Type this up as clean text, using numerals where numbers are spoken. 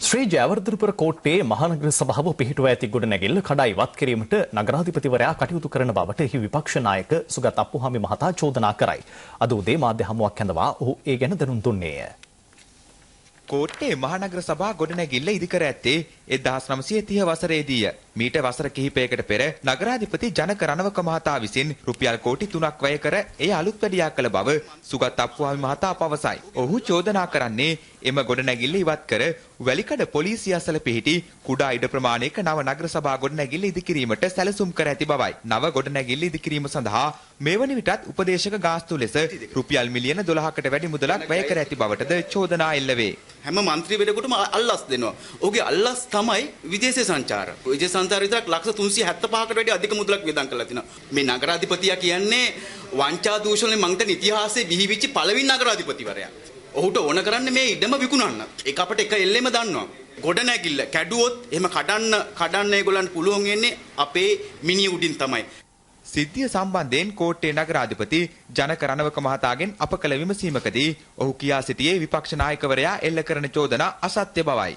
ශ්‍රී ජයවර්ධනපුර කෝට්ටේ මහනගර සභාව පිහිටුවා ඇති ගොඩනැගිල්ල කඩා ඉවත් කිරීමට නගරාධිපතිවරයා කටයුතු කරන බවට එහි විපක්ෂ නායක සුගත් අප්පුහාමි මහතා චෝදනා කරයි. අද උදේ මාධ්‍ය හමුවක් ඇඳවා ඔහු ඒ ගැන දැනුම් දුන්නේය. කෝට්ටේ මහනගර සභා ගොඩනැගිල්ල ඉදිකර ඇත්තේ 1930 වසරේදීය. මීට වසර කිහිපයකට පෙර නගරාධිපති ජනක රණවක මහතා විසින් රුපියල් කෝටි 3ක් වැය කර එය අලුත් වැඩියා කළ බව සුගත් අප්පුහාමි මහතා පවසයි. ඔහු චෝදනා කරන්නේ එම ගොඩනැගිල්ල ඉවත් කර වැලිකඩ පොලිසිය අසල පිහිටි කුඩා ඉඩ ප්‍රමාණයක නව නගර සභා ගොඩනැගිල්ල ඉදිකිරීමට සැලසුම් කර ඇති බවයි. නව ගොඩනැගිල්ල ඉදිකිරීම සඳහා මේ වන විටත් උපදේශක ගාස්තු ලෙස රුපියල් මිලියන 12කට වැඩි මුදලක් වැය කර ඇති බවටද චෝදනා එල්ල වේ. හැම മന്ത്രിවරයෙකුටම අල්ලස් දෙනවා. ඔහුගේ අල්ලස් තමයි විදේශ සංචාර. විදේශ සංචාර විතරක් ලක්ෂ 375කට වැඩි අධික මුදලක් වියදම් කරලා තිනවා. මේ නගරාධිපතියා කියන්නේ වංචා දූෂණේ මං හිතන ඉතිහාසයේ බිහිවිච්ච පළවෙනි නගරාධිපතිවරයා. ඔහුට ඕන කරන්නේ මේ ඉඩම විකුණන්න. ඒක අපිට එක එල්ලෙම දන්නවා. ගොඩනැගිල්ල කැඩුවොත් එහෙම කඩන්න ඒගොල්ලන්ට පුළුවන් වෙන්නේ අපේ මිනිහ උඩින් තමයි. සිද්ධිය සම්බන්ධයෙන් කෝට්ටේ නගරාධිපති ජනක රණවක මහතාගෙන් අප කළ විමසීමකදී ඔහු කියා සිටියේ විපක්ෂ නායකවරයා එල්ල කරන චෝදනා අසත්‍ය බවයි.